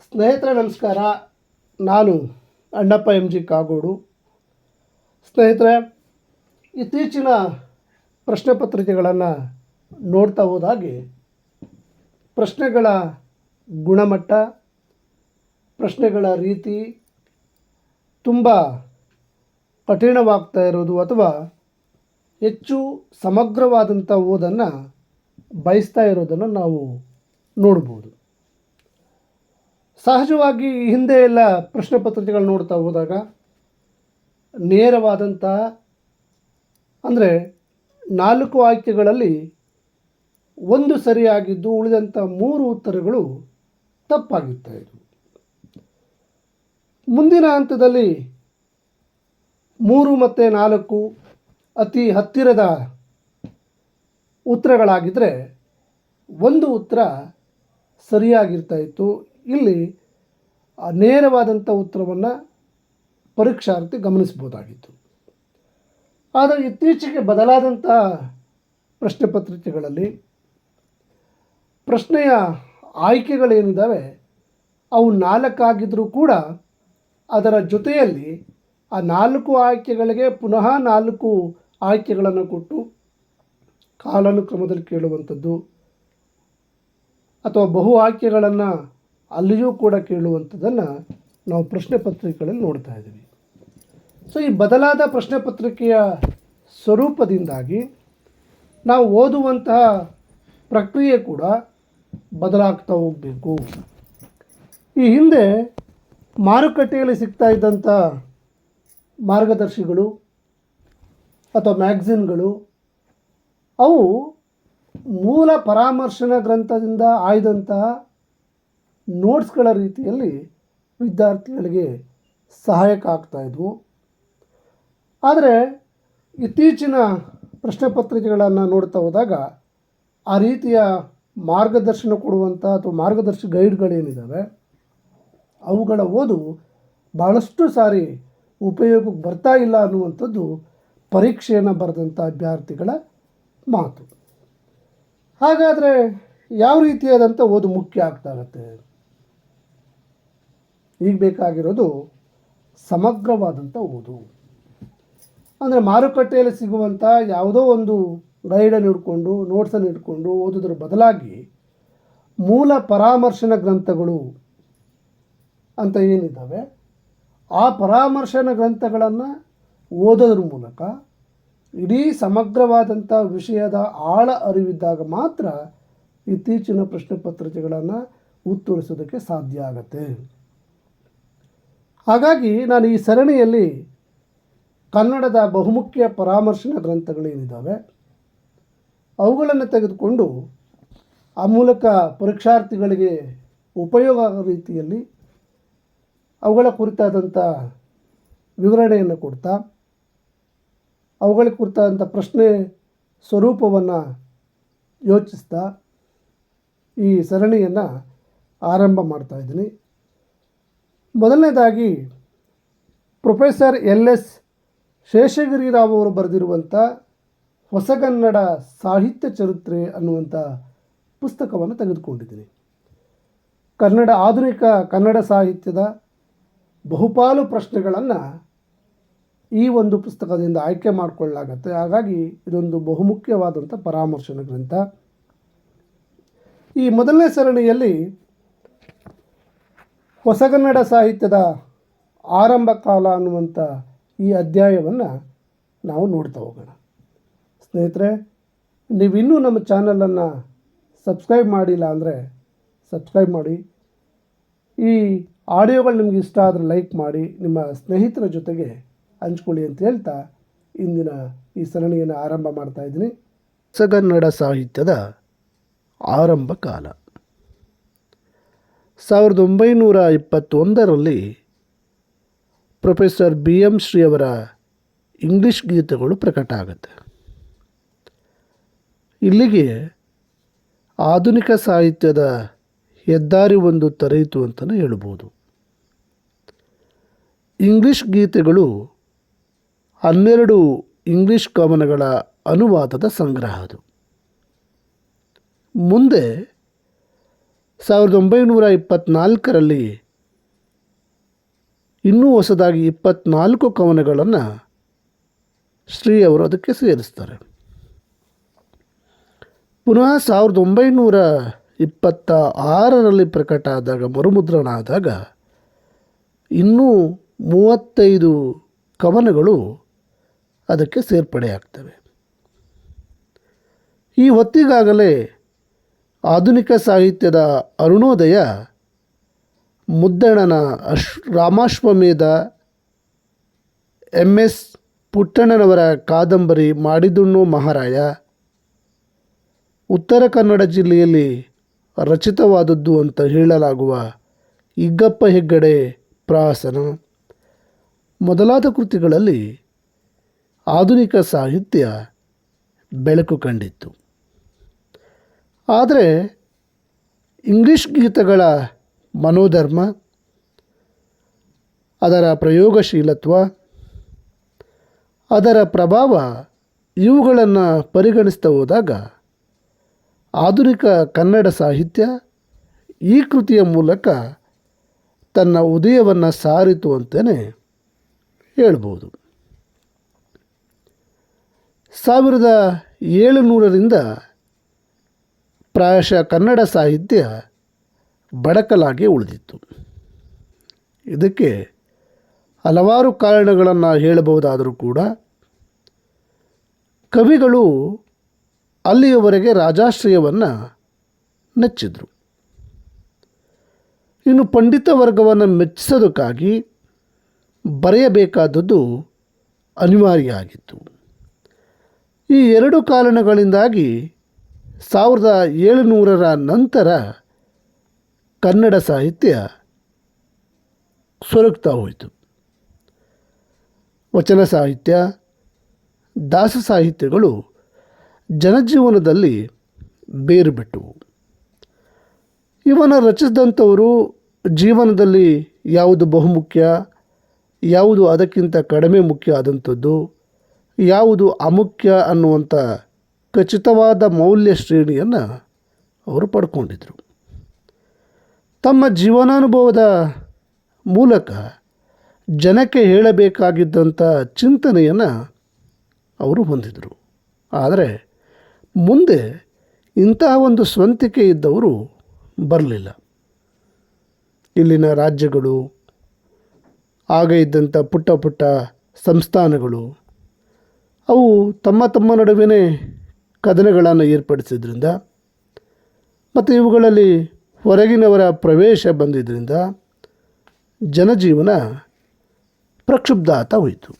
ಸ್ನೇಹಿತರೆ ನಮಸ್ಕಾರ. ನಾನು ಅಣ್ಣಪ್ಪ ಎಂ ಜಿ ಕಾಗೋಡು. ಸ್ನೇಹಿತರೆ, ಇತ್ತೀಚಿನ ಪ್ರಶ್ನೆ ಪತ್ರಿಕೆಗಳನ್ನು ನೋಡ್ತಾ ಹೋದಾಗೆ ಪ್ರಶ್ನೆಗಳ ಗುಣಮಟ್ಟ, ಪ್ರಶ್ನೆಗಳ ರೀತಿ ತುಂಬ ಕಠಿಣವಾಗ್ತಾ ಇರೋದು ಅಥವಾ ಹೆಚ್ಚು ಸಮಗ್ರವಾದಂಥ ಓದನ್ನು ಬಯಸ್ತಾ ಇರೋದನ್ನು ನಾವು ನೋಡ್ಬೋದು. ಸಹಜವಾಗಿ ಹಿಂದೆ ಎಲ್ಲ ಪ್ರಶ್ನೆ ಪತ್ರಿಕೆಗಳು ನೋಡ್ತಾ ಹೋದಾಗ ನೇರವಾದಂಥ ಅಂದರೆ 4 ಆಯ್ಕೆಗಳಲ್ಲಿ ಒಂದು ಸರಿಯಾಗಿದ್ದು ಉಳಿದಂಥ 3 ಉತ್ತರಗಳು ತಪ್ಪಾಗಿರ್ತಾಯಿದ್ವು. ಮುಂದಿನ ಹಂತದಲ್ಲಿ 3 ಮತ್ತು 4 ಅತಿ ಹತ್ತಿರದ ಉತ್ತರಗಳಾಗಿದ್ದರೆ ಒಂದು ಉತ್ತರ ಸರಿಯಾಗಿರ್ತಾಯಿತ್ತು. ಇಲ್ಲಿ ನೇರವಾದಂಥ ಉತ್ತರವನ್ನು ಪರೀಕ್ಷಾರ್ಥಿ ಗಮನಿಸ್ಬೋದಾಗಿತ್ತು. ಆದರೆ ಇತ್ತೀಚೆಗೆ ಬದಲಾದಂಥ ಪ್ರಶ್ನೆ ಪತ್ರಿಕೆಗಳಲ್ಲಿ ಪ್ರಶ್ನೆಯ ಆಯ್ಕೆಗಳೇನಿದ್ದಾವೆ ಅವು 4 ಆಗಿದ್ದರೂ ಕೂಡ ಅದರ ಜೊತೆಯಲ್ಲಿ ಆ 4 ಆಯ್ಕೆಗಳಿಗೆ ಪುನಃ 4 ಆಯ್ಕೆಗಳನ್ನು ಕೊಟ್ಟು ಕಾಲಾನುಕ್ರಮದಲ್ಲಿ ಕೇಳುವಂಥದ್ದು ಅಥವಾ ಬಹು ಆಯ್ಕೆಗಳನ್ನು ಅಲ್ಲಿಯೂ ಕೂಡ ಕೇಳುವಂಥದ್ದನ್ನು ನಾವು ಪ್ರಶ್ನೆ ಪತ್ರಿಕೆಗಳಲ್ಲಿ ನೋಡ್ತಾ ಇದ್ದೀವಿ. ಸೊ ಈ ಬದಲಾದ ಪ್ರಶ್ನೆ ಪತ್ರಿಕೆಯ ಸ್ವರೂಪದಿಂದಾಗಿ ನಾವು ಓದುವಂತಹ ಪ್ರಕ್ರಿಯೆ ಕೂಡ ಬದಲಾಗ್ತಾ ಹೋಗಬೇಕು. ಈ ಹಿಂದೆ ಮಾರುಕಟ್ಟೆಯಲ್ಲಿ ಸಿಗ್ತಾ ಇದ್ದಂಥ ಮಾರ್ಗದರ್ಶಿಗಳು ಅಥವಾ ಮ್ಯಾಗ್ಝಿನ್ಗಳು ಅವು ಮೂಲ ಪರಾಮರ್ಶನ ಗ್ರಂಥದಿಂದ ಆಯ್ದಂತಹ ನೋಟ್ಸ್ಗಳ ರೀತಿಯಲ್ಲಿ ವಿದ್ಯಾರ್ಥಿಗಳಿಗೆ ಸಹಾಯಕ ಆಗ್ತಾಯಿದ್ವು. ಆದರೆ ಇತ್ತೀಚಿನ ಪ್ರಶ್ನೆ ಪತ್ರಿಕೆಗಳನ್ನು ನೋಡ್ತಾ ಹೋದಾಗ ಆ ರೀತಿಯ ಮಾರ್ಗದರ್ಶನ ಕೊಡುವಂಥ ಅಥವಾ ಮಾರ್ಗದರ್ಶಿ ಗೈಡ್ಗಳೇನಿದ್ದಾವೆ ಅವುಗಳ ಓದು ಭಾಳಷ್ಟು ಸಾರಿ ಉಪಯೋಗಕ್ಕೆ ಬರ್ತಾ ಇಲ್ಲ ಅನ್ನುವಂಥದ್ದು ಪರೀಕ್ಷೆಯನ್ನು ಬರೆದಂಥ ಅಭ್ಯರ್ಥಿಗಳ ಮಾತು. ಹಾಗಾದರೆ ಯಾವ ರೀತಿಯಾದಂಥ ಓದು ಮುಖ್ಯ ಆಗ್ತಾಗತ್ತೆ? ಈಗ ಬೇಕಾಗಿರೋದು ಸಮಗ್ರವಾದಂಥ ಓದು. ಅಂದರೆ ಮಾರುಕಟ್ಟೆಯಲ್ಲಿ ಸಿಗುವಂಥ ಯಾವುದೋ ಒಂದು ಗೈಡನ್ನು ಹಿಡ್ಕೊಂಡು ನೋಟ್ಸನ್ನು ಹಿಡ್ಕೊಂಡು ಓದೋದ್ರ ಬದಲಾಗಿ ಮೂಲ ಪರಾಮರ್ಶನ ಗ್ರಂಥಗಳು ಅಂತ ಏನಿದ್ದಾವೆ ಆ ಪರಾಮರ್ಶನ ಗ್ರಂಥಗಳನ್ನು ಓದೋದ್ರ ಮೂಲಕ ಇಡೀ ಸಮಗ್ರವಾದಂಥ ವಿಷಯದ ಆಳ ಅರಿವಿದ್ದಾಗ ಮಾತ್ರ ಇತ್ತೀಚಿನ ಪ್ರಶ್ನೆ ಪತ್ರಿಕೆಗಳನ್ನು ಉತ್ತರಿಸೋದಕ್ಕೆ ಸಾಧ್ಯ ಆಗತ್ತೆ. ಹಾಗಾಗಿ ನಾನು ಈ ಸರಣಿಯಲ್ಲಿ ಕನ್ನಡದ ಬಹುಮುಖ್ಯ ಪರಾಮರ್ಶನ ಗ್ರಂಥಗಳೇನಿದ್ದಾವೆ ಅವುಗಳನ್ನು ತೆಗೆದುಕೊಂಡು ಆ ಮೂಲಕ ಪರೀಕ್ಷಾರ್ಥಿಗಳಿಗೆ ಉಪಯೋಗ ಆಗೋ ರೀತಿಯಲ್ಲಿ ಅವುಗಳ ಕುರಿತಾದಂಥ ವಿವರಣೆಯನ್ನು ಕೊಡ್ತಾ ಅವುಗಳ ಕುರಿತಾದಂಥ ಪ್ರಶ್ನೆ ಸ್ವರೂಪವನ್ನು ಯೋಚಿಸ್ತಾ ಈ ಸರಣಿಯನ್ನು ಆರಂಭ ಮಾಡ್ತಾಯಿದ್ದೀನಿ. ಮೊದಲನೇದಾಗಿ ಪ್ರೊಫೆಸರ್ LS ಶೇಷಗಿರಿರಾವ್ ಅವರು ಬರೆದಿರುವಂಥ ಹೊಸಗನ್ನಡ ಸಾಹಿತ್ಯ ಚರಿತ್ರೆ ಅನ್ನುವಂಥ ಪುಸ್ತಕವನ್ನು ತೆಗೆದುಕೊಂಡಿದ್ದೀನಿ. ಆಧುನಿಕ ಕನ್ನಡ ಸಾಹಿತ್ಯದ ಬಹುಪಾಲು ಪ್ರಶ್ನೆಗಳನ್ನು ಈ ಒಂದು ಪುಸ್ತಕದಿಂದ ಆಯ್ಕೆ ಮಾಡಿಕೊಳ್ಳಲಾಗತ್ತೆ. ಹಾಗಾಗಿ ಇದೊಂದು ಬಹುಮುಖ್ಯವಾದಂಥ ಪರಾಮರ್ಶನ ಗ್ರಂಥ. ಈ ಮೊದಲನೇ ಸರಣಿಯಲ್ಲಿ ಹೊಸಗನ್ನಡ ಸಾಹಿತ್ಯದ ಆರಂಭ ಕಾಲ ಅನ್ನುವಂಥ ಈ ಅಧ್ಯಾಯವನ್ನು ನಾವು ನೋಡ್ತಾ ಹೋಗೋಣ. ಸ್ನೇಹಿತರೆ, ನೀವಿನ್ನೂ ನಮ್ಮ ಚಾನಲನ್ನು ಸಬ್ಸ್ಕ್ರೈಬ್ ಮಾಡಿಲ್ಲ ಅಂದರೆ ಸಬ್ಸ್ಕ್ರೈಬ್ ಮಾಡಿ. ಈ ಆಡಿಯೋಗಳು ನಿಮಗೆ ಇಷ್ಟ ಆದರೆ ಲೈಕ್ ಮಾಡಿ, ನಿಮ್ಮ ಸ್ನೇಹಿತರ ಜೊತೆಗೆ ಹಂಚ್ಕೊಳ್ಳಿ ಅಂತ ಹೇಳ್ತಾ ಇಂದಿನ ಈ ಸರಣಿಯನ್ನು ಆರಂಭ ಮಾಡ್ತಾಯಿದ್ದೀನಿ. ಹೊಸಗನ್ನಡ ಸಾಹಿತ್ಯದ ಆರಂಭ ಕಾಲ 1921ರಲ್ಲಿ ಪ್ರೊಫೆಸರ್ BM ಶ್ರೀ ಅವರ ಇಂಗ್ಲೀಷ್ ಗೀತೆಗಳು ಪ್ರಕಟ ಆಗುತ್ತೆ. ಇಲ್ಲಿಗೆ ಆಧುನಿಕ ಸಾಹಿತ್ಯದ ಹೆದ್ದಾರಿ ಒಂದು ತೆರೆಯಿತು ಅಂತಲೇ ಹೇಳ್ಬೋದು. ಇಂಗ್ಲೀಷ್ ಗೀತೆಗಳು 12 ಇಂಗ್ಲೀಷ್ ಕವನಗಳ ಅನುವಾದದ ಸಂಗ್ರಹ ಅದು. ಮುಂದೆ 1924ರಲ್ಲಿ ಇನ್ನೂ ಹೊಸದಾಗಿ 24 ಕವನಗಳನ್ನು ಶ್ರೀ ಅವರು ಅದಕ್ಕೆ ಸೇರಿಸ್ತಾರೆ. ಪುನಃ 1926ರಲ್ಲಿ ಪ್ರಕಟ ಆದಾಗ, ಮರುಮುದ್ರಣ ಆದಾಗ ಇನ್ನೂ 35 ಕವನಗಳು ಅದಕ್ಕೆ ಸೇರ್ಪಡೆಯಾಗ್ತವೆ. ಈ ಹೊತ್ತಿಗಾಗಲೇ ಆಧುನಿಕ ಸಾಹಿತ್ಯದ ಅರುಣೋದಯ ಮುದ್ದಣ್ಣನ ರಾಮಾಶ್ವಮೇಧ, MS ಪುಟ್ಟಣ್ಣನವರ ಕಾದಂಬರಿ ಮಾಡಿದುಣ್ಣು ಮಹಾರಾಯ, ಉತ್ತರ ಕನ್ನಡ ಜಿಲ್ಲೆಯಲ್ಲಿ ರಚಿತವಾದದ್ದು ಅಂತ ಹೇಳಲಾಗುವ ಇಗ್ಗಪ್ಪ ಹೆಗ್ಗಡೆ ಪ್ರಹಸನ ಮೊದಲಾದ ಕೃತಿಗಳಲ್ಲಿ ಆಧುನಿಕ ಸಾಹಿತ್ಯ ಬೆಳಕು ಕಂಡಿತ್ತು. ಆದರೆ ಇಂಗ್ಲಿಷ್ ಗೀತೆಗಳ ಮನೋಧರ್ಮ, ಅದರ ಪ್ರಯೋಗಶೀಲತ್ವ, ಅದರ ಪ್ರಭಾವ ಇವುಗಳನ್ನು ಪರಿಗಣಿಸ್ತಾ ಹೋದಾಗ ಆಧುನಿಕ ಕನ್ನಡ ಸಾಹಿತ್ಯ ಈ ಕೃತಿಯ ಮೂಲಕ ತನ್ನ ಉದಯವನ್ನು ಸಾರಿತು ಅಂತಲೇ ಹೇಳ್ಬೋದು. 1700ರಿಂದ ಪ್ರಾಯಶಃ ಕನ್ನಡ ಸಾಹಿತ್ಯ ಬಡಕಲಾಗಿ ಉಳಿದಿತ್ತು. ಇದಕ್ಕೆ ಹಲವಾರು ಕಾರಣಗಳನ್ನು ಹೇಳಬಹುದಾದರೂ ಕೂಡ ಕವಿಗಳು ಅಲ್ಲಿಯವರೆಗೆ ರಾಜಾಶ್ರಯವನ್ನು ನೆಚ್ಚಿದ್ರು. ಇನ್ನು ಪಂಡಿತ ವರ್ಗವನ್ನು ಮೆಚ್ಚಿಸೋದಕ್ಕಾಗಿ ಬರೆಯಬೇಕಾದದ್ದು ಅನಿವಾರ್ಯ ಆಗಿತ್ತು. ಈ ಎರಡು ಕಾರಣಗಳಿಂದಾಗಿ 1700ರ ನಂತರ ಕನ್ನಡ ಸಾಹಿತ್ಯ ಸೊರಗ್ತಾ ಹೋಯಿತು. ವಚನ ಸಾಹಿತ್ಯ, ದಾಸ ಸಾಹಿತ್ಯಗಳು ಜನಜೀವನದಲ್ಲಿ ಬೇರು ಬಿಟ್ಟವು. ಇವನ ರಚಿಸಿದಂಥವರು ಜೀವನದಲ್ಲಿ ಯಾವುದು ಬಹುಮುಖ್ಯ, ಯಾವುದು ಅದಕ್ಕಿಂತ ಕಡಿಮೆ ಮುಖ್ಯ ಆದಂಥದ್ದು, ಯಾವುದು ಅಮುಖ್ಯ ಅನ್ನುವಂಥ ಖಚಿತವಾದ ಮೌಲ್ಯ ಶ್ರೇಣಿಯನ್ನು ಅವರು ಪಡ್ಕೊಂಡಿದ್ದರು. ತಮ್ಮ ಜೀವನಾನುಭವದ ಮೂಲಕ ಜನಕ್ಕೆ ಹೇಳಬೇಕಾಗಿದ್ದಂಥ ಚಿಂತನೆಯನ್ನು ಅವರು ಹೊಂದಿದರು. ಆದರೆ ಮುಂದೆ ಇಂತಹ ಒಂದು ಸ್ವಂತಿಕೆ ಇದ್ದವರು ಬರಲಿಲ್ಲ. ಇಲ್ಲಿನ ರಾಜ್ಯಗಳು, ಆಗ ಇದ್ದಂಥ ಪುಟ್ಟ ಪುಟ್ಟ ಸಂಸ್ಥಾನಗಳು, ಅವು ತಮ್ಮ ತಮ್ಮ ನಡುವೆ ಕದನಗಳನ್ನು ಏರ್ಪಡಿಸಿದ್ರಿಂದ ಮತ್ತು ಇವುಗಳಲ್ಲಿ ಹೊರಗಿನವರ ಪ್ರವೇಶ ಬಂದಿದ್ದರಿಂದ ಜನಜೀವನ ಪ್ರಕ್ಷುಬ್ಧ ಆಗ್ತಾ ಹೋಯಿತು.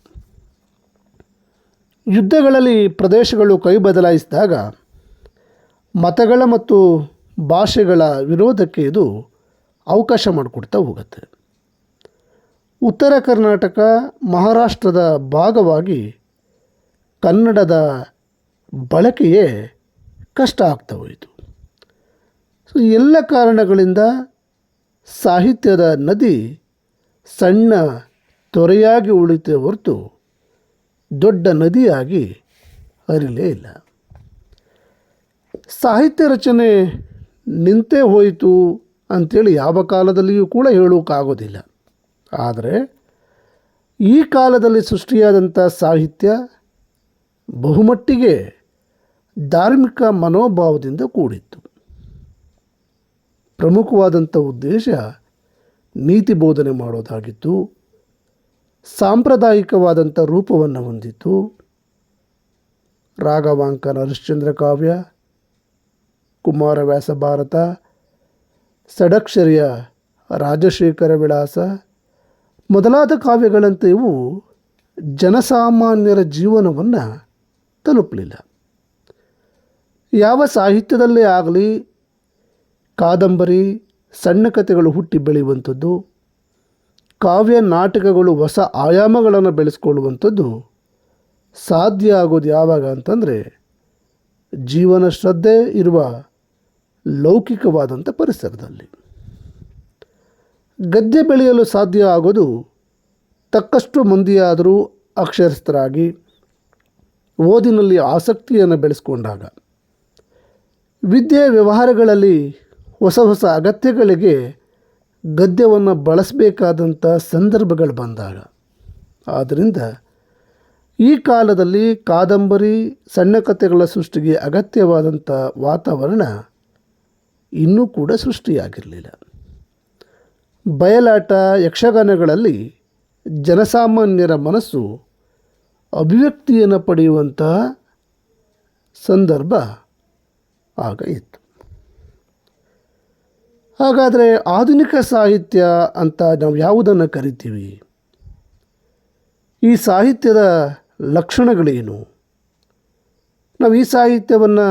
ಯುದ್ಧಗಳಲ್ಲಿ ಪ್ರದೇಶಗಳು ಕೈ ಬದಲಾಯಿಸಿದಾಗ ಮತಗಳ ಮತ್ತು ಭಾಷೆಗಳ ವಿರೋಧಕ್ಕೆ ಇದು ಅವಕಾಶ ಮಾಡಿಕೊಡ್ತಾ ಹೋಗುತ್ತೆ. ಉತ್ತರ ಕರ್ನಾಟಕ, ಮಹಾರಾಷ್ಟ್ರದ ಭಾಗವಾಗಿ ಕನ್ನಡದ ಬಳಕೆಯೇ ಕಷ್ಟ ಆಗ್ತಾ ಹೋಯಿತು. ಸೊ ಎಲ್ಲ ಕಾರಣಗಳಿಂದ ಸಾಹಿತ್ಯದ ನದಿ ಸಣ್ಣ ತೊರೆಯಾಗಿ ಉಳಿತೆ ಹೊರತು ದೊಡ್ಡ ನದಿಯಾಗಿ ಹರಿಲೇ ಇಲ್ಲ. ಸಾಹಿತ್ಯ ರಚನೆ ನಿಂತೇ ಹೋಯಿತು ಅಂಥೇಳಿ ಯಾವ ಕಾಲದಲ್ಲಿಯೂ ಕೂಡ ಹೇಳೋಕ್ಕಾಗೋದಿಲ್ಲ. ಆದರೆ ಈ ಕಾಲದಲ್ಲಿ ಸೃಷ್ಟಿಯಾದಂಥ ಸಾಹಿತ್ಯ ಬಹುಮಟ್ಟಿಗೆ ಧಾರ್ಮಿಕ ಮನೋಭಾವದಿಂದ ಕೂಡಿತ್ತು. ಪ್ರಮುಖವಾದಂಥ ಉದ್ದೇಶ ನೀತಿ ಬೋಧನೆ ಮಾಡೋದಾಗಿತ್ತು. ಸಾಂಪ್ರದಾಯಿಕವಾದಂಥ ರೂಪವನ್ನು ಹೊಂದಿತ್ತು. ರಾಘವಾಂಕನ ಹರಿಶ್ಚಂದ್ರ ಕಾವ್ಯ, ಕುಮಾರವ್ಯಾಸ ಭಾರತ, ಷಡಕ್ಷರಿಯ ರಾಜಶೇಖರ ವಿಳಾಸ ಮೊದಲಾದ ಕಾವ್ಯಗಳಂತೆ ಇವು ಜನಸಾಮಾನ್ಯರ ಜೀವನವನ್ನು ತಲುಪಲಿಲ್ಲ. ಯಾವ ಸಾಹಿತ್ಯದಲ್ಲೇ ಆಗಲಿ ಕಾದಂಬರಿ, ಸಣ್ಣ ಕಥೆಗಳು ಹುಟ್ಟಿ ಬೆಳೆಯುವಂಥದ್ದು, ಕಾವ್ಯ ನಾಟಕಗಳು ಹೊಸ ಆಯಾಮಗಳನ್ನು ಬೆಳೆಸ್ಕೊಳ್ಳುವಂಥದ್ದು ಸಾಧ್ಯ ಆಗೋದು ಯಾವಾಗ ಅಂತಂದರೆ ಜೀವನ ಶ್ರದ್ಧೆ ಇರುವ ಲೌಕಿಕವಾದಂಥ ಪರಿಸರದಲ್ಲಿ. ಗದ್ಯ ಬೆಳೆಯಲು ಸಾಧ್ಯ ಆಗೋದು ತಕ್ಕಷ್ಟು ಮಂದಿಯಾದರೂ ಅಕ್ಷರಸ್ಥರಾಗಿ ಓದಿನಲ್ಲಿ ಆಸಕ್ತಿಯನ್ನು ಬೆಳೆಸ್ಕೊಂಡಾಗ. ವಿದ್ಯೆ ವ್ಯವಹಾರಗಳಲ್ಲಿ ಹೊಸ ಹೊಸ ಅಗತ್ಯಗಳಿಗೆ ಗದ್ಯವನ್ನು ಬಳಸಬೇಕಾದಂಥ ಸಂದರ್ಭಗಳು ಬಂದಾಗ, ಆದ್ದರಿಂದ ಈ ಕಾಲದಲ್ಲಿ ಕಾದಂಬರಿ ಸಣ್ಣ ಕಥೆಗಳ ಸೃಷ್ಟಿಗೆ ಅಗತ್ಯವಾದಂಥ ವಾತಾವರಣ ಇನ್ನೂ ಕೂಡ ಸೃಷ್ಟಿಯಾಗಿರಲಿಲ್ಲ. ಬಯಲಾಟ, ಯಕ್ಷಗಾನಗಳಲ್ಲಿ ಜನಸಾಮಾನ್ಯರ ಮನಸ್ಸು ಅಭಿವ್ಯಕ್ತಿಯನ್ನು ಪಡೆಯುವಂತಹ ಸಂದರ್ಭ ಆಗ ಇತ್ತು. ಹಾಗಾದರೆ ಆಧುನಿಕ ಸಾಹಿತ್ಯ ಅಂತ ನಾವು ಯಾವುದನ್ನು ಕರಿತೀವಿ? ಈ ಸಾಹಿತ್ಯದ ಲಕ್ಷಣಗಳೇನು? ನಾವು ಈ ಸಾಹಿತ್ಯವನ್ನು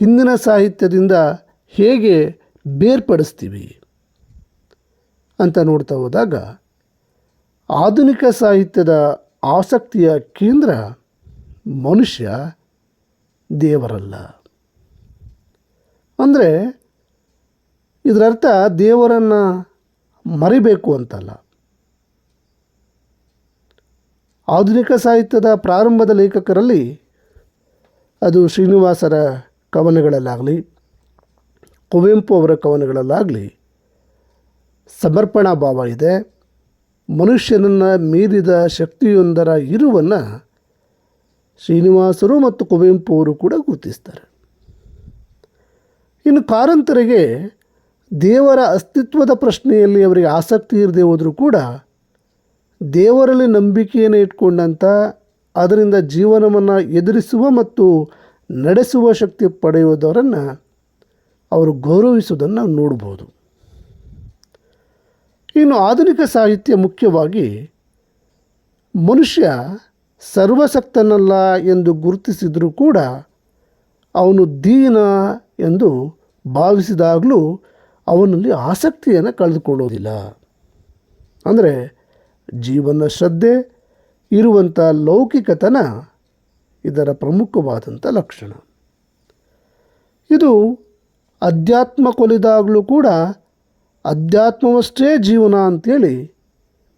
ಹಿಂದಿನ ಸಾಹಿತ್ಯದಿಂದ ಹೇಗೆ ಬೇರ್ಪಡಿಸ್ತೀವಿ ಅಂತ ನೋಡ್ತಾ ಹೋದಾಗ, ಆಧುನಿಕ ಸಾಹಿತ್ಯದ ಆಸಕ್ತಿಯ ಕೇಂದ್ರ ಮನುಷ್ಯ, ದೇವರಲ್ಲ. ಅಂದರೆ ಇದರರ್ಥ ದೇವರನ್ನು ಮರಿಬೇಕು ಅಂತಲ್ಲ. ಆಧುನಿಕ ಸಾಹಿತ್ಯದ ಪ್ರಾರಂಭದ ಲೇಖಕರಲ್ಲಿ, ಅದು ಶ್ರೀನಿವಾಸರ ಕವನಗಳಲ್ಲಾಗಲಿ, ಕುವೆಂಪು ಅವರ ಕವನಗಳಲ್ಲಾಗಲಿ ಸಮರ್ಪಣಾ ಭಾವ ಇದೆ. ಮನುಷ್ಯನನ್ನು ಮೀರಿದ ಶಕ್ತಿಯೊಂದರ ಇರುವನ್ನು ಶ್ರೀನಿವಾಸರು ಮತ್ತು ಕುವೆಂಪು ಅವರು ಕೂಡ ಗುರುತಿಸ್ತಾರೆ. ಇನ್ನು ಕಾರಂತರಿಗೆ ದೇವರ ಅಸ್ತಿತ್ವದ ಪ್ರಶ್ನೆಯಲ್ಲಿ ಅವರಿಗೆ ಆಸಕ್ತಿ ಇರದೇ ಹೋದರೂ ಕೂಡ, ದೇವರಲ್ಲಿ ನಂಬಿಕೆಯನ್ನು ಇಟ್ಕೊಂಡಂಥ, ಅದರಿಂದ ಜೀವನವನ್ನು ಎದುರಿಸುವ ಮತ್ತು ನಡೆಸುವ ಶಕ್ತಿ ಪಡೆಯುವುದವರನ್ನು ಅವರು ಗೌರವಿಸುವುದನ್ನು ನಾವು ನೋಡ್ಬೋದು. ಇನ್ನು ಆಧುನಿಕ ಸಾಹಿತ್ಯ ಮುಖ್ಯವಾಗಿ ಮನುಷ್ಯ ಸರ್ವಶಕ್ತನಲ್ಲ ಎಂದು ಗುರುತಿಸಿದರೂ ಕೂಡ, ಅವನು ದೀನ ಎಂದು ಭಾವಿಸಿದಾಗಲೂ ಅವನಲ್ಲಿ ಆಸಕ್ತಿಯನ್ನು ಕಳೆದುಕೊಳ್ಳೋದಿಲ್ಲ. ಅಂದರೆ ಜೀವನ ಶ್ರದ್ಧೆ ಇರುವಂಥ ಲೌಕಿಕತನ ಇದರ ಪ್ರಮುಖವಾದಂಥ ಲಕ್ಷಣ. ಇದು ಅಧ್ಯಾತ್ಮ ಕೊಲಿದಾಗಲೂ ಕೂಡ ಅಧ್ಯಾತ್ಮವಷ್ಟೇ ಜೀವನ ಅಂಥೇಳಿ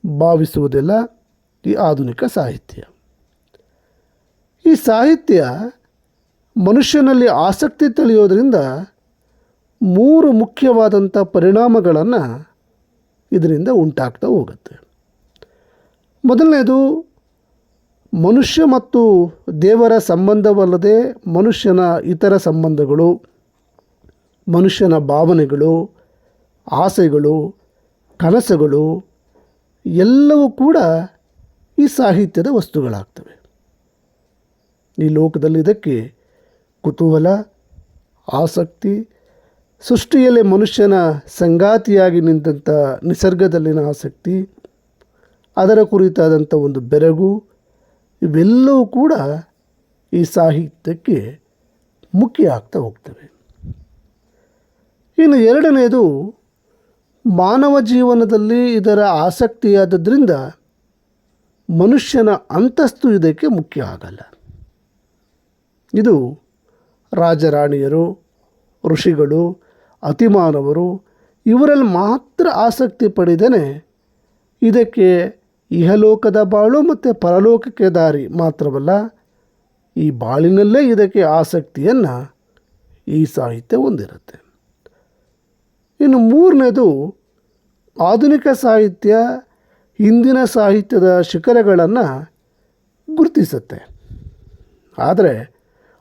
ಭಾವಿಸುವುದಿಲ್ಲ ಈ ಆಧುನಿಕ ಸಾಹಿತ್ಯ. ಈ ಸಾಹಿತ್ಯ ಮನುಷ್ಯನಲ್ಲಿ ಆಸಕ್ತಿ ತಳೆಯೋದರಿಂದ 3 ಮುಖ್ಯವಾದಂಥ ಪರಿಣಾಮಗಳನ್ನು ಇದರಿಂದ ಉಂಟಾಗ್ತಾ ಹೋಗುತ್ತೆ. ಮೊದಲನೇದು, ಮನುಷ್ಯ ಮತ್ತು ದೇವರ ಸಂಬಂಧವಲ್ಲದೆ ಮನುಷ್ಯನ ಇತರ ಸಂಬಂಧಗಳು, ಮನುಷ್ಯನ ಭಾವನೆಗಳು, ಆಸೆಗಳು, ಕನಸುಗಳು ಎಲ್ಲವೂ ಕೂಡ ಈ ಸಾಹಿತ್ಯದ ವಸ್ತುಗಳಾಗ್ತವೆ. ಈ ಲೋಕದಲ್ಲಿ ಇದಕ್ಕೆ ಕುತೂಹಲ, ಆಸಕ್ತಿ, ಸೃಷ್ಟಿಯಲ್ಲಿ ಮನುಷ್ಯನ ಸಂಗಾತಿಯಾಗಿ ನಿಂತಹ ನಿಸರ್ಗದಲ್ಲಿನ ಆಸಕ್ತಿ, ಅದರ ಕುರಿತಾದಂಥ ಒಂದು ಬೆರಗು, ಇವೆಲ್ಲವೂ ಕೂಡ ಈ ಸಾಹಿತ್ಯಕ್ಕೆ ಮುಖ್ಯ ಆಗ್ತಾ ಹೋಗ್ತವೆ. ಇನ್ನು ಎರಡನೆಯದು, ಮಾನವ ಜೀವನದಲ್ಲಿ ಇದರ ಆಸಕ್ತಿಯಾದದ್ರಿಂದ ಮನುಷ್ಯನ ಅಂತಸ್ತು ಇದಕ್ಕೆ ಮುಖ್ಯ ಆಗಲ್ಲ. ಇದು ರಾಜರಾಣಿಯರು, ಋಷಿಗಳು, ಅತಿಮಾನವರು ಇವರಲ್ಲಿ ಮಾತ್ರ ಆಸಕ್ತಿ ಪಡೆದೇನೆ ಇದಕ್ಕೆ ಇಹಲೋಕದ ಬಾಳು ಮತ್ತು ಪರಲೋಕಕ್ಕೆ ದಾರಿ ಮಾತ್ರವಲ್ಲ, ಈ ಬಾಳಿನಲ್ಲೇ ಇದಕ್ಕೆ ಆಸಕ್ತಿಯನ್ನು ಈ ಸಾಹಿತ್ಯ ಹೊಂದಿರುತ್ತೆ. ಇನ್ನು ಮೂರನೇದು, ಆಧುನಿಕ ಸಾಹಿತ್ಯ ಹಿಂದಿನ ಸಾಹಿತ್ಯದ ಶಿಖರಗಳನ್ನು ಗುರುತಿಸುತ್ತೆ. ಆದರೆ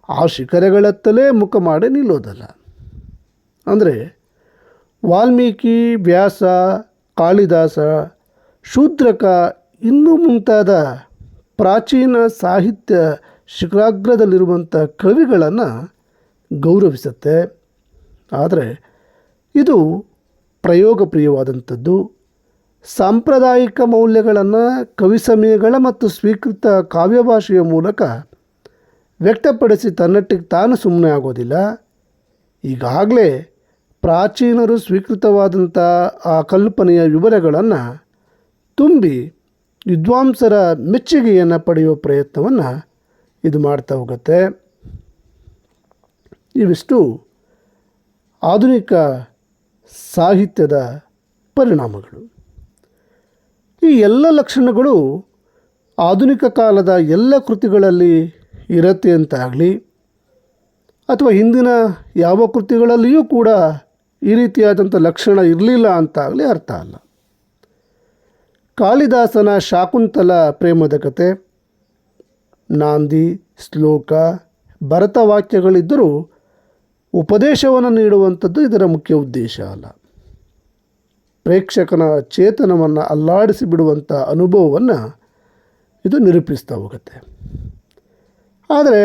ಆ ಶಿಖರಗಳತ್ತಲೇ ಮುಖ ಮಾಡಿ ನಿಲ್ಲೋದಲ್ಲ. ಅಂದರೆ ವಾಲ್ಮೀಕಿ, ವ್ಯಾಸ, ಕಾಳಿದಾಸ, ಶೂದ್ರಕ ಇನ್ನೂ ಮುಂತಾದ ಪ್ರಾಚೀನ ಸಾಹಿತ್ಯ ಶಿಖರಾಗ್ರದಲ್ಲಿರುವಂಥ ಕವಿಗಳನ್ನು ಗೌರವಿಸುತ್ತೆ. ಆದರೆ ಇದು ಪ್ರಯೋಗಪ್ರಿಯವಾದಂಥದ್ದು. ಸಾಂಪ್ರದಾಯಿಕ ಮೌಲ್ಯಗಳನ್ನು ಕವಿ ಸಮಯಗಳ ಮತ್ತು ಸ್ವೀಕೃತ ಕಾವ್ಯಭಾಷೆಯ ಮೂಲಕ ವ್ಯಕ್ತಪಡಿಸಿ ತನ್ನಟ್ಟಿಗೆ ತಾನು ಸುಮ್ಮನೆ ಆಗೋದಿಲ್ಲ. ಈಗಾಗಲೇ ಪ್ರಾಚೀನರು ಸ್ವೀಕೃತವಾದಂಥ ಆ ಕಲ್ಪನೆಯ ವಿವರಗಳನ್ನು ತುಂಬಿ ವಿದ್ವಾಂಸರ ಮೆಚ್ಚುಗೆಯನ್ನು ಪಡೆಯುವ ಪ್ರಯತ್ನವನ್ನು ಇದು ಮಾಡ್ತಾ ಹೋಗುತ್ತೆ. ಇವಿಷ್ಟು ಆಧುನಿಕ ಸಾಹಿತ್ಯದ ಪರಿಣಾಮಗಳು. ಈ ಎಲ್ಲ ಲಕ್ಷಣಗಳು ಆಧುನಿಕ ಕಾಲದ ಎಲ್ಲ ಕೃತಿಗಳಲ್ಲಿ ಇರತ್ತೆ ಅಂತಾಗಲಿ ಅಥವಾ ಹಿಂದಿನ ಯಾವ ಕೃತಿಗಳಲ್ಲಿಯೂ ಕೂಡ ಈ ರೀತಿಯಾದಂಥ ಲಕ್ಷಣ ಇರಲಿಲ್ಲ ಅಂತಾಗಲಿ ಅರ್ಥ ಅಲ್ಲ. ಕಾಳಿದಾಸನ ಶಾಕುಂತಲ ಪ್ರೇಮದ ಕತೆ, ನಾಂದಿ, ಶ್ಲೋಕ, ಭರತವಾಕ್ಯಗಳಿದ್ದರೂ ಉಪದೇಶವನ್ನು ನೀಡುವಂಥದ್ದು ಇದರ ಮುಖ್ಯ ಉದ್ದೇಶ ಅಲ್ಲ. ಪ್ರೇಕ್ಷಕನ ಚೇತನವನ್ನು ಅಲ್ಲಾಡಿಸಿ ಬಿಡುವಂಥ ಅನುಭವವನ್ನು ಇದು ನಿರೂಪಿಸ್ತಾ ಹೋಗುತ್ತೆ. ಆದರೆ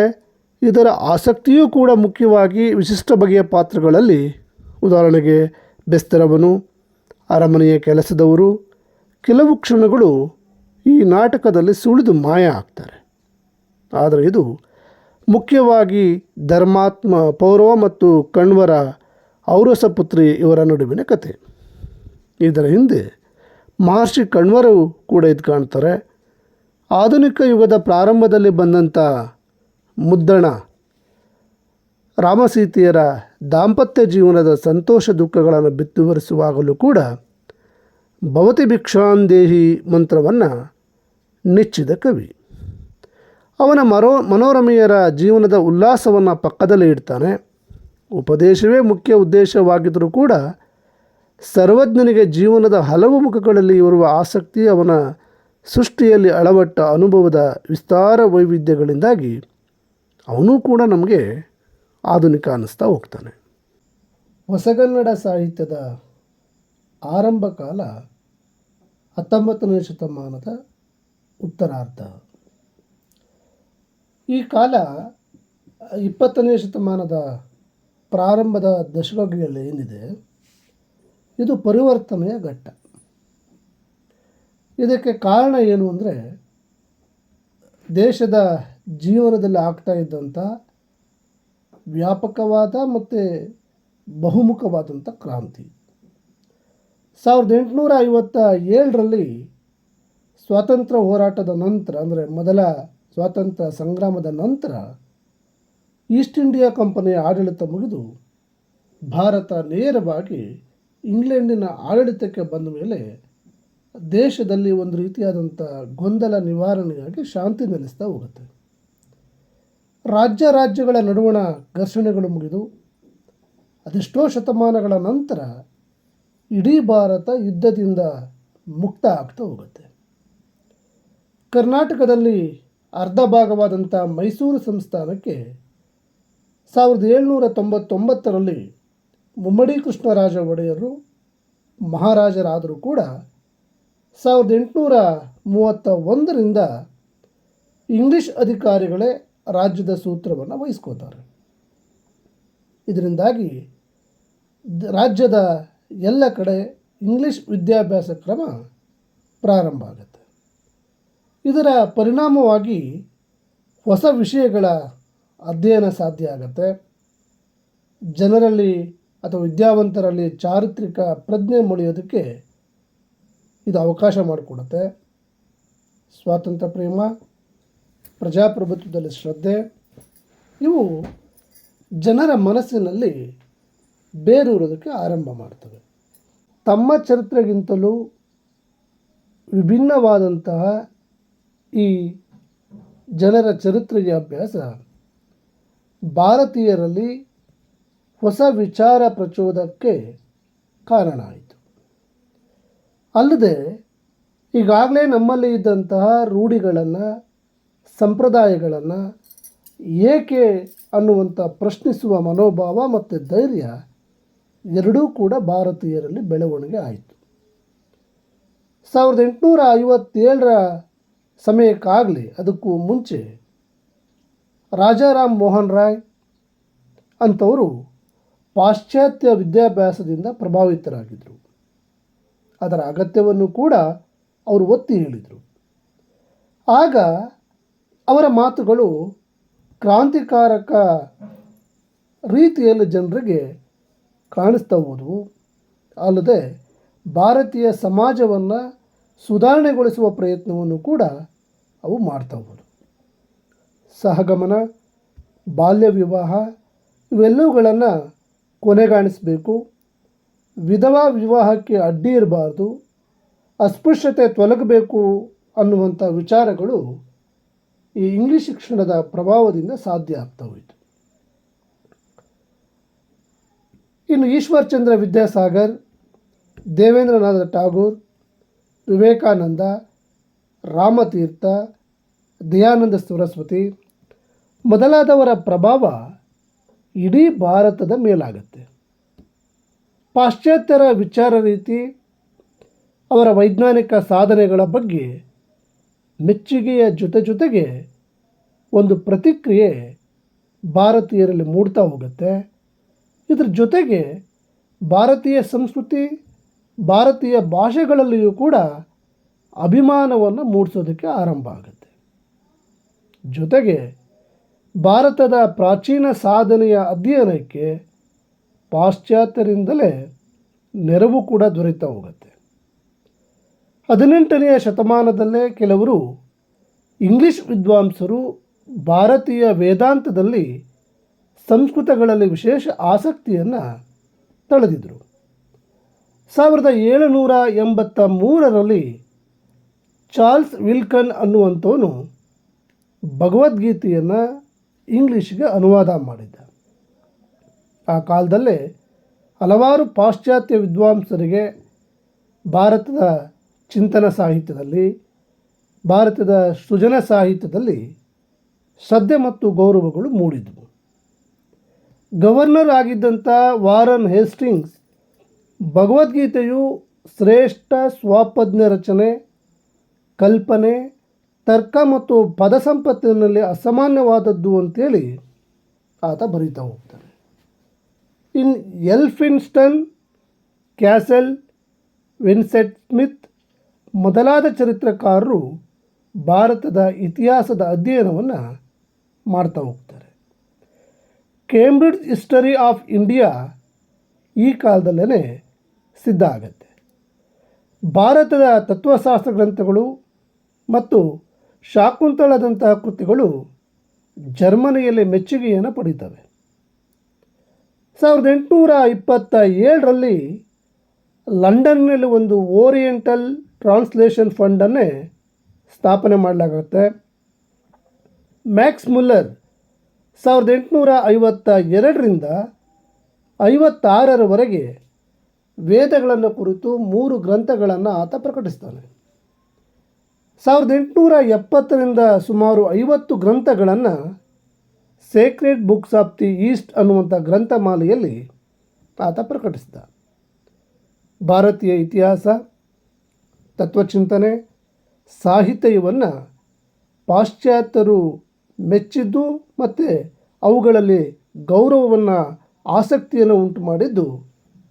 ಇದರ ಆಸಕ್ತಿಯೂ ಕೂಡ ಮುಖ್ಯವಾಗಿ ವಿಶಿಷ್ಟ ಬಗೆಯ ಪಾತ್ರಗಳಲ್ಲಿ, ಉದಾಹರಣೆಗೆ ಬೆಸ್ತರವನು, ಅರಮನೆಯ ಕೆಲಸದವರು, ಕೆಲವು ಕ್ಷಣಗಳು ಈ ನಾಟಕದಲ್ಲಿ ಸುಳಿದು ಮಾಯ ಆಗ್ತಾರೆ. ಆದರೆ ಇದು ಮುಖ್ಯವಾಗಿ ಧರ್ಮಾತ್ಮ ಪೌರವ ಮತ್ತು ಕಣ್ವರ ಔರಸಪುತ್ರಿ ಇವರ ನಡುವಿನ ಕತೆ. ಇದರ ಹಿಂದೆ ಮಹರ್ಷಿ ಕಣ್ವರು ಕೂಡ ಇದು ಕಾಣ್ತಾರೆ. ಆಧುನಿಕ ಯುಗದ ಪ್ರಾರಂಭದಲ್ಲಿ ಬಂದಂಥ ಮುದ್ದಣ ರಾಮಸೀತೆಯರ ದಾಂಪತ್ಯ ಜೀವನದ ಸಂತೋಷ ದುಃಖಗಳನ್ನು ಬಿತ್ತುವರಿಸುವಾಗಲೂ ಕೂಡ ಭವತಿ ಭಿಕ್ಷಾಂದೇಹಿ ಮಂತ್ರವನ್ನು ನೆಚ್ಚಿದ ಕವಿ. ಅವನ ಮನೋರಮೆಯರ ಜೀವನದ ಉಲ್ಲಾಸವನ್ನು ಪಕ್ಕದಲ್ಲಿ ಇಡ್ತಾನೆ. ಉಪದೇಶವೇ ಮುಖ್ಯ ಉದ್ದೇಶವಾಗಿದ್ದರೂ ಕೂಡ ಸರ್ವಜ್ಞನಿಗೆ ಜೀವನದ ಹಲವು ಮುಖಗಳಲ್ಲಿ ಇರುವ ಆಸಕ್ತಿ, ಅವನ ಸೃಷ್ಟಿಯಲ್ಲಿ ಅಳವಟ್ಟ ಅನುಭವದ ವಿಸ್ತಾರ ವೈವಿಧ್ಯಗಳಿಂದಾಗಿ ಅವನೂ ಕೂಡ ನಮಗೆ ಆಧುನಿಕ ಅನ್ನಿಸ್ತಾ ಹೋಗ್ತಾನೆ. ಹೊಸಗನ್ನಡ ಸಾಹಿತ್ಯದ ಆರಂಭ ಕಾಲ 19ನೇ ಶತಮಾನದ ಉತ್ತರಾರ್ಧ. ಈ ಕಾಲ 20ನೇ ಶತಮಾನದ ಪ್ರಾರಂಭದ ದಶಕಗಳಲ್ಲಿ ಏನಿದೆ, ಇದು ಪರಿವರ್ತನೆಯ ಘಟ್ಟ. ಇದಕ್ಕೆ ಕಾರಣ ಏನು ಅಂದರೆ, ದೇಶದ ಜೀವನದಲ್ಲಿ ಆಗ್ತಾ ಇದ್ದಂಥ ವ್ಯಾಪಕವಾದ ಮತ್ತು ಬಹುಮುಖವಾದಂಥ ಕ್ರಾಂತಿ. 1857ರಲ್ಲಿ ಸ್ವಾತಂತ್ರ್ಯ ಹೋರಾಟದ ನಂತರ, ಅಂದರೆ ಮೊದಲ ಸ್ವಾತಂತ್ರ್ಯ ಸಂಗ್ರಾಮದ ನಂತರ ಈಸ್ಟ್ ಇಂಡಿಯಾ ಕಂಪನಿಯ ಆಡಳಿತ ಮುಗಿದು ಭಾರತ ನೇರವಾಗಿ ಇಂಗ್ಲೆಂಡಿನ ಆಡಳಿತಕ್ಕೆ ಬಂದ ಮೇಲೆ ದೇಶದಲ್ಲಿ ಒಂದು ರೀತಿಯಾದಂಥ ಗೊಂದಲ ನಿವಾರಣೆಯಾಗಿ ಶಾಂತಿ ನೆಲೆಸ್ತಾ ಹೋಗುತ್ತೆ. ರಾಜ್ಯಗಳ ನಡುವಣ ಘರ್ಷಣೆಗಳು ಮುಗಿದು ಅದೆಷ್ಟೋ ಶತಮಾನಗಳ ನಂತರ ಇಡೀ ಭಾರತ ಯುದ್ಧದಿಂದ ಮುಕ್ತ ಆಗ್ತಾ ಹೋಗುತ್ತೆ. ಕರ್ನಾಟಕದಲ್ಲಿ ಅರ್ಧ ಭಾಗವಾದಂಥ ಮೈಸೂರು ಸಂಸ್ಥಾನಕ್ಕೆ 1799ರಲ್ಲಿ ಮುಮ್ಮಡಿ ಕೃಷ್ಣರಾಜ ಒಡೆಯರು ಮಹಾರಾಜರಾದರೂ ಕೂಡ 1831ರಿಂದ ಇಂಗ್ಲಿಷ್ ಅಧಿಕಾರಿಗಳೇ ರಾಜ್ಯದ ಸೂತ್ರವನ್ನು ವಹಿಸ್ಕೋತಾರೆ. ಇದರಿಂದಾಗಿ ರಾಜ್ಯದ ಎಲ್ಲ ಕಡೆ ಇಂಗ್ಲಿಷ್ ವಿದ್ಯಾಭ್ಯಾಸ ಕ್ರಮ ಪ್ರಾರಂಭ ಆಗುತ್ತೆ. ಇದರ ಪರಿಣಾಮವಾಗಿ ಹೊಸ ವಿಷಯಗಳ ಅಧ್ಯಯನ ಸಾಧ್ಯ ಆಗುತ್ತೆ. ಜನರಲ್ಲಿ ಅಥವಾ ವಿದ್ಯಾವಂತರಲ್ಲಿ ಚಾರಿತ್ರಿಕ ಪ್ರಜ್ಞೆ ಮೊಳೆಯೋದಕ್ಕೆ ಇದು ಅವಕಾಶ ಮಾಡಿಕೊಡುತ್ತೆ. ಸ್ವಾತಂತ್ರ್ಯ ಪ್ರೇಮ, ಪ್ರಜಾಪ್ರಭುತ್ವದಲ್ಲಿ ಶ್ರದ್ಧೆ, ಇವು ಜನರ ಮನಸ್ಸಿನಲ್ಲಿ ಬೇರೂರೋದಕ್ಕೆ ಆರಂಭ ಮಾಡ್ತವೆ. ತಮ್ಮ ಚರಿತ್ರೆಗಿಂತಲೂ ವಿಭಿನ್ನವಾದಂತಹ ಈ ಜನರ ಚರಿತ್ರೆಯ ಅಭ್ಯಾಸ ಭಾರತೀಯರಲ್ಲಿ ಹೊಸ ವಿಚಾರ ಪ್ರಚೋದಕ್ಕೆ ಕಾರಣ ಆಯಿತು. ಅಲ್ಲದೆ ಈಗಾಗಲೇ ನಮ್ಮಲ್ಲಿ ಇದ್ದಂತಹ ರೂಢಿಗಳನ್ನು, ಸಂಪ್ರದಾಯಗಳನ್ನು ಏಕೆ ಅನ್ನುವಂಥ ಪ್ರಶ್ನಿಸುವ ಮನೋಭಾವ ಮತ್ತು ಧೈರ್ಯ ಎರಡೂ ಕೂಡ ಭಾರತೀಯರಲ್ಲಿ ಬೆಳವಣಿಗೆ ಆಯಿತು. 1857ರ ಸಮಯಕ್ಕಾಗಲಿ ಅದಕ್ಕೂ ಮುಂಚೆ ರಾಜಾರಾಮ್ ಮೋಹನ್ ರಾಯ್ ಅಂಥವರು ಪಾಶ್ಚಾತ್ಯ ವಿದ್ಯಾಭ್ಯಾಸದಿಂದ ಪ್ರಭಾವಿತರಾಗಿದ್ದರು. ಅದರ ಅಗತ್ಯವನ್ನು ಕೂಡ ಅವರು ಒತ್ತಿ ಹೇಳಿದರು. ಆಗ ಅವರ ಮಾತುಗಳು ಕ್ರಾಂತಿಕಾರಕ ರೀತಿಯಲ್ಲಿ ಜನರಿಗೆ ಕಾಣಿಸ್ತಾ ಹೋದವು. ಅಲ್ಲದೆ ಭಾರತೀಯ ಸಮಾಜವನ್ನು ಸುಧಾರಣೆಗೊಳಿಸುವ ಪ್ರಯತ್ನವನ್ನು ಕೂಡ ಅವು ಮಾಡ್ತಾ ಹೋದವು. ಸಹಗಮನ, ಬಾಲ್ಯ ವಿವಾಹ ಇವೆಲ್ಲವುಗಳನ್ನು ಕೊನೆಗಾಣಿಸಬೇಕು, ವಿಧವಾ ವಿವಾಹಕ್ಕೆ ಅಡ್ಡಿ ಇರಬಾರ್ದು, ಅಸ್ಪೃಶ್ಯತೆ ತೊಲಗಬೇಕು ಅನ್ನುವಂಥ ವಿಚಾರಗಳು ಈ ಇಂಗ್ಲಿಷ್ ಶಿಕ್ಷಣದ ಪ್ರಭಾವದಿಂದ ಸಾಧ್ಯ ಆಗ್ತಾ ಹೋಯಿತು. ಇನ್ನು ಈಶ್ವರ್ಚಂದ್ರ ವಿದ್ಯಾಸಾಗರ್, ದೇವೇಂದ್ರನಾಥ ಟಾಗೂರ್, ವಿವೇಕಾನಂದ, ರಾಮತೀರ್ಥ, ದಯಾನಂದ ಸರಸ್ವತಿ ಮೊದಲಾದವರ ಪ್ರಭಾವ ಇಡೀ ಭಾರತದ ಮೇಲಾಗುತ್ತೆ. ಪಾಶ್ಚಾತ್ಯರ ವಿಚಾರ ರೀತಿ, ಅವರ ವೈಜ್ಞಾನಿಕ ಸಾಧನೆಗಳ ಬಗ್ಗೆ ಮೆಚ್ಚುಗೆಯ ಜೊತೆಗೆ ಒಂದು ಪ್ರತಿಕ್ರಿಯೆ ಭಾರತೀಯರಲ್ಲಿ ಮೂಡ್ತಾ ಹೋಗುತ್ತೆ. ಇದರ ಜೊತೆಗೆ ಭಾರತೀಯ ಸಂಸ್ಕೃತಿ, ಭಾರತೀಯ ಭಾಷೆಗಳಲ್ಲಿಯೂ ಕೂಡ ಅಭಿಮಾನವನ್ನು ಮೂಡಿಸೋದಕ್ಕೆ ಆರಂಭ ಆಗುತ್ತೆ. ಜೊತೆಗೆ ಭಾರತದ ಪ್ರಾಚೀನ ಸಾಧನೆಯ ಅಧ್ಯಯನಕ್ಕೆ ಪಾಶ್ಚಾತ್ಯರಿಂದಲೇ ನೆರವು ಕೂಡ ದೊರೆತಾ ಹೋಗುತ್ತೆ. 18ನೇ ಶತಮಾನದಲ್ಲೇ ಕೆಲವರು ಇಂಗ್ಲಿಷ್ ವಿದ್ವಾಂಸರು ಭಾರತೀಯ ವೇದಾಂತದಲ್ಲಿ, ಸಂಸ್ಕೃತಗಳಲ್ಲಿ ವಿಶೇಷ ಆಸಕ್ತಿಯನ್ನು ತಳೆದಿದ್ದರು. 1783ರಲ್ಲಿ ಚಾರ್ಲ್ಸ್ ವಿಲ್ಕನ್ ಅನ್ನುವಂಥವನು ಭಗವದ್ಗೀತೆಯನ್ನು ಇಂಗ್ಲೀಷ್ಗೆ ಅನುವಾದ ಮಾಡಿದ್ದ. ಆ ಕಾಲದಲ್ಲೇ ಹಲವಾರು ಪಾಶ್ಚಾತ್ಯ ವಿದ್ವಾಂಸರಿಗೆ ಭಾರತದ ಚಿಂತನ ಸಾಹಿತ್ಯದಲ್ಲಿ, ಭಾರತದ ಸೃಜನ ಸಾಹಿತ್ಯದಲ್ಲಿ ಶ್ರದ್ಧೆ ಮತ್ತು ಗೌರವಗಳು ಮೂಡಿದವು. ಗವರ್ನರ್ ಆಗಿದ್ದಂಥ ವಾರನ್ ಹೇಸ್ಟಿಂಗ್ಸ್ ಭಗವದ್ಗೀತೆಯು ಶ್ರೇಷ್ಠ ಸ್ವಪ್ರಜ್ಞ ರಚನೆ, ಕಲ್ಪನೆ, ತರ್ಕ ಮತ್ತು ಪದ ಸಂಪತ್ತಿನಲ್ಲಿ ಅಸಾಮಾನ್ಯವಾದದ್ದು ಅಂತೇಳಿ ಆತ ಬರೀತಾ ಹೋಗ್ತಾನೆ. ಇನ್ ಎಲ್ಫಿನ್ಸ್ಟನ್, ಕ್ಯಾಸೆಲ್, ವಿನ್ಸೆಂಟ್ ಸ್ಮಿತ್ ಮೊದಲಾದ ಚರಿತ್ರಕಾರರು ಭಾರತದ ಇತಿಹಾಸದ ಅಧ್ಯಯನವನ್ನು ಮಾಡ್ತಾ ಹೋಗ್ತಾರೆ. ಕೇಂಬ್ರಿಡ್ಜ್ ಹಿಸ್ಟರಿ ಆಫ್ ಇಂಡಿಯಾ ಈ ಕಾಲದಲ್ಲೇ ಸಿದ್ಧ ಆಗತ್ತೆ. ಭಾರತದ ತತ್ವಶಾಸ್ತ್ರ ಗ್ರಂಥಗಳು ಮತ್ತು ಶಾಕುಂತಲದಂತಹ ಕೃತಿಗಳು ಜರ್ಮನಿಯಲ್ಲಿ ಮೆಚ್ಚುಗೆಯನ್ನು ಪಡೀತವೆ. 1827ರಲ್ಲಿ ಲಂಡನ್ನಲ್ಲಿ ಒಂದು ಓರಿಯೆಂಟಲ್ ಟ್ರಾನ್ಸ್ಲೇಷನ್ ಫಂಡನ್ನೇ ಸ್ಥಾಪನೆ ಮಾಡಲಾಗುತ್ತೆ. ಮ್ಯಾಕ್ಸ್ ಮುಲ್ಲರ್ 1852ರಿಂದ 56ರವರೆಗೆ ವೇದಗಳನ್ನು ಕುರಿತು 3 ಗ್ರಂಥಗಳನ್ನು ಆತ ಪ್ರಕಟಿಸ್ತಾನೆ. 1870ರಿಂದ ಸುಮಾರು 50 ಗ್ರಂಥಗಳನ್ನು Sacred books of the East ಅನ್ನುವಂಥ ಗ್ರಂಥಮಾಲೆಯಲ್ಲಿ ಆತ ಪ್ರಕಟಿಸಿದ. ಭಾರತೀಯ ಇತಿಹಾಸ, ತತ್ವಚಿಂತನೆ, ಸಾಹಿತ್ಯವನ್ನು ಪಾಶ್ಚಾತ್ಯರು ಮೆಚ್ಚಿದ್ದು ಮತ್ತು ಅವುಗಳಲ್ಲಿ ಗೌರವವನ್ನು, ಆಸಕ್ತಿಯನ್ನು ಉಂಟು ಮಾಡಿದ್ದು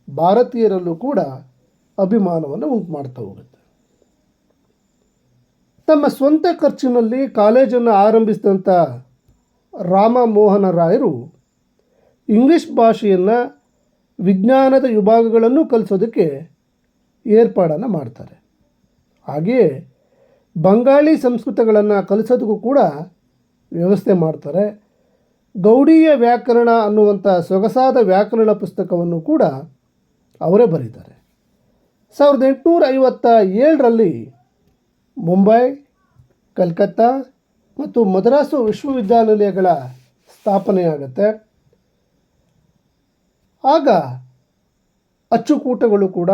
ಭಾರತೀಯರಲ್ಲೂ ಕೂಡ ಅಭಿಮಾನವನ್ನು ಉಂಟು ಮಾಡ್ತಾ ಹೋಗುತ್ತೆ. ತಮ್ಮ ಸ್ವಂತ ಖರ್ಚಿನಲ್ಲಿ ಕಾಲೇಜನ್ನು ಆರಂಭಿಸಿದಂಥ ರಾಮಮೋಹನ ರಾಯರು ಇಂಗ್ಲಿಷ್ ಭಾಷೆಯನ್ನು, ವಿಜ್ಞಾನದ ವಿಭಾಗಗಳನ್ನು ಕಲಿಸೋದಕ್ಕೆ ಏರ್ಪಾಡನ್ನು ಮಾಡ್ತಾರೆ. ಹಾಗೆಯೇ ಬಂಗಾಳಿ ಸಂಸ್ಕೃತಗಳನ್ನು ಕಲಿಸೋದಕ್ಕೂ ಕೂಡ ವ್ಯವಸ್ಥೆ ಮಾಡ್ತಾರೆ. ಗೌಡೀಯ ವ್ಯಾಕರಣ ಅನ್ನುವಂಥ ಸೊಗಸಾದ ವ್ಯಾಕರಣ ಪುಸ್ತಕವನ್ನು ಕೂಡ ಅವರೇ ಬರೀತಾರೆ. 1857ರಲ್ಲಿ ಮುಂಬೈ, ಕಲ್ಕತ್ತಾ ಮತ್ತು ಮದ್ರಾಸು ವಿಶ್ವವಿದ್ಯಾನಿಲಯಗಳ ಸ್ಥಾಪನೆಯಾಗುತ್ತೆ. ಆಗ ಅಚ್ಚುಕೂಟಗಳು ಕೂಡ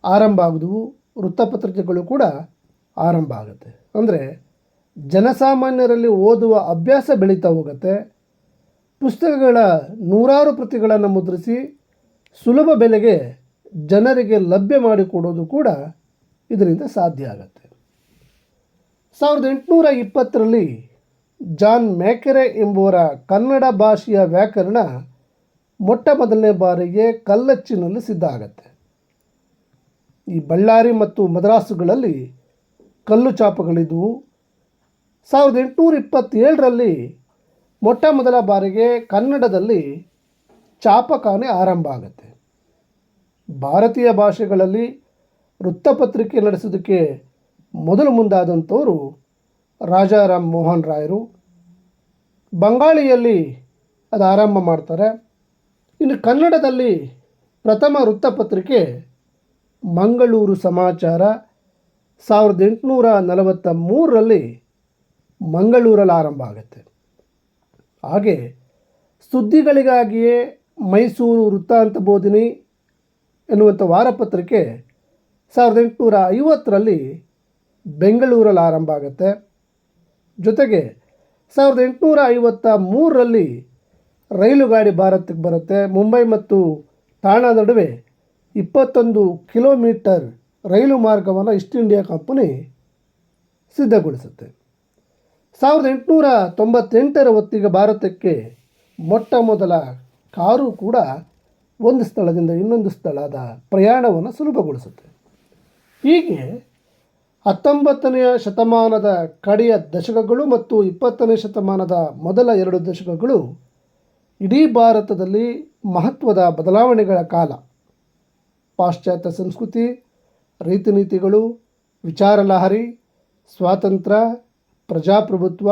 ಆರಂಭ ಆಗೋದು, ವೃತ್ತಪತ್ರಿಕೆಗಳು ಕೂಡ ಆರಂಭ ಆಗುತ್ತೆ. ಅಂದರೆ ಜನಸಾಮಾನ್ಯರಲ್ಲಿ ಓದುವ ಅಭ್ಯಾಸ ಬೆಳೀತಾ ಹೋಗುತ್ತೆ. ಪುಸ್ತಕಗಳ 100 ಪ್ರತಿಗಳನ್ನು ಮುದ್ರಿಸಿ ಸುಲಭ ಬೆಲೆಗೆ ಜನರಿಗೆ ಲಭ್ಯ ಮಾಡಿಕೊಡೋದು ಕೂಡ ಇದರಿಂದ ಸಾಧ್ಯ ಆಗುತ್ತೆ. 1820ರಲ್ಲಿ ಜಾನ್ ಮ್ಯಾಕೆರೆ ಎಂಬುವರ ಕನ್ನಡ ಭಾಷೆಯ ವ್ಯಾಕರಣ ಮೊಟ್ಟ ಮೊದಲನೇ ಬಾರಿಗೆ ಕಲ್ಲಚ್ಚಿನಲ್ಲಿ ಸಿದ್ಧ ಆಗುತ್ತೆ. ಈ ಬಳ್ಳಾರಿ ಮತ್ತು ಮದ್ರಾಸುಗಳಲ್ಲಿ ಕಲ್ಲು ಚಾಪಗಳಿದ್ದವು. 1827ರಲ್ಲಿ ಮೊಟ್ಟ ಮೊದಲ ಬಾರಿಗೆ ಕನ್ನಡದಲ್ಲಿ ಚಾಪಖಾನೆ ಆರಂಭ ಆಗುತ್ತೆ. ಭಾರತೀಯ ಭಾಷೆಗಳಲ್ಲಿ ವೃತ್ತಪತ್ರಿಕೆ ನಡೆಸೋದಕ್ಕೆ ಮೊದಲು ಮುಂದಾದಂಥವರು ರಾಜಾರಾಮ್ ಮೋಹನ್ ರಾಯರು. ಬಂಗಾಳಿಯಲ್ಲಿ ಅದು ಆರಂಭ ಮಾಡ್ತಾರೆ. ಇನ್ನು ಕನ್ನಡದಲ್ಲಿ ಪ್ರಥಮ ವೃತ್ತಪತ್ರಿಕೆ ಮಂಗಳೂರು ಸಮಾಚಾರ 1843ರಲ್ಲಿ ಮಂಗಳೂರಲ್ಲಿ ಆರಂಭ ಆಗುತ್ತೆ. ಹಾಗೆ ಸುದ್ದಿಗಳಿಗಾಗಿಯೇ ಮೈಸೂರು ವೃತ್ತಾಂತ ಬೋಧಿನಿ ಎನ್ನುವಂಥ ವಾರಪತ್ರಿಕೆ 1850ರಲ್ಲಿ ಬೆಂಗಳೂರಲ್ಲಿ ಆರಂಭ ಆಗುತ್ತೆ. ಜೊತೆಗೆ 1853ರಲ್ಲಿ ರೈಲು ಗಾಡಿ ಭಾರತಕ್ಕೆ ಬರುತ್ತೆ. ಮುಂಬೈ ಮತ್ತು ಠಾಣಾ ನಡುವೆ 21 ಕಿಲೋಮೀಟರ್ ರೈಲು ಮಾರ್ಗವನ್ನು ಈಸ್ಟ್ ಇಂಡಿಯಾ ಕಂಪನಿ ಸಿದ್ಧಗೊಳಿಸುತ್ತೆ. 1898ರ ಹೊತ್ತಿಗೆ ಭಾರತಕ್ಕೆ ಮೊಟ್ಟ ಮೊದಲ ಕಾರು ಕೂಡ ಒಂದು ಸ್ಥಳದಿಂದ ಇನ್ನೊಂದು ಸ್ಥಳದ ಪ್ರಯಾಣವನ್ನು ಸುಲಭಗೊಳಿಸುತ್ತೆ. ಹೀಗೆ 19ನೇ ಶತಮಾನದ ಕಡೆಯ ದಶಕಗಳು ಮತ್ತು 20ನೇ ಶತಮಾನದ ಮೊದಲ 2 ದಶಕಗಳು ಇಡೀ ಭಾರತದಲ್ಲಿ ಮಹತ್ವದ ಬದಲಾವಣೆಗಳ ಕಾಲ. ಪಾಶ್ಚಾತ್ಯ ಸಂಸ್ಕೃತಿ, ರೀತಿ ನೀತಿಗಳು, ವಿಚಾರ ಲಹರಿ, ಸ್ವಾತಂತ್ರ್ಯ, ಪ್ರಜಾಪ್ರಭುತ್ವ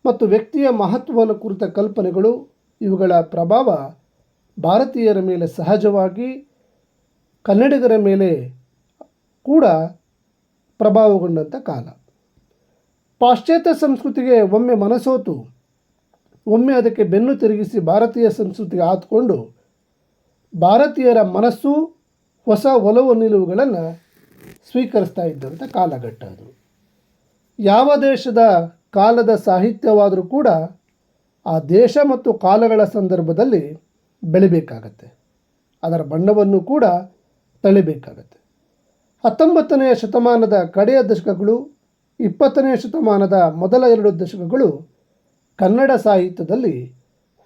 ಮತ್ತು ವ್ಯಕ್ತಿಯ ಮಹತ್ವವನ್ನು ಕುರಿತ ಕಲ್ಪನೆಗಳು, ಇವುಗಳ ಪ್ರಭಾವ ಭಾರತೀಯರ ಮೇಲೆ ಸಹಜವಾಗಿ ಕನ್ನಡಿಗರ ಮೇಲೆ ಕೂಡ ಪ್ರಭಾವಗೊಂಡಂಥ ಕಾಲ. ಪಾಶ್ಚಾತ್ಯ ಸಂಸ್ಕೃತಿಗೆ ಒಮ್ಮೆ ಮನಸೋತು ಒಮ್ಮೆ ಅದಕ್ಕೆ ಬೆನ್ನು ತಿರುಗಿಸಿ ಭಾರತೀಯ ಸಂಸ್ಕೃತಿಗೆ ಆತ್ಕೊಂಡು ಭಾರತೀಯರ ಮನಸ್ಸು ಹೊಸ ಒಲವು ನಿಲುವುಗಳನ್ನು ಸ್ವೀಕರಿಸ್ತಾ ಇದ್ದಂಥ ಕಾಲಘಟ್ಟ ಅದು. ಯಾವ ದೇಶದ ಕಾಲದ ಸಾಹಿತ್ಯವಾದರೂ ಕೂಡ ಆ ದೇಶ ಮತ್ತು ಕಾಲಗಳ ಸಂದರ್ಭದಲ್ಲಿ ಬೆಳಿಬೇಕಾಗತ್ತೆ. ಅದರ ಬಣ್ಣವನ್ನು ಕೂಡ ತಳಿಬೇಕಾಗತ್ತೆ. 19ನೇ ಶತಮಾನದ ಕಡೆಯ ದಶಕಗಳು, 20ನೇ ಶತಮಾನದ ಮೊದಲ 2 ದಶಕಗಳು ಕನ್ನಡ ಸಾಹಿತ್ಯದಲ್ಲಿ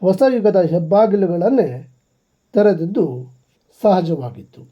ಹೊಸ ಯುಗದ ಹೆಬ್ಬಾಗಿಲುಗಳನ್ನೇ ತೆರೆದಿದ್ದು ಸಹಜವಾಗಿತ್ತು.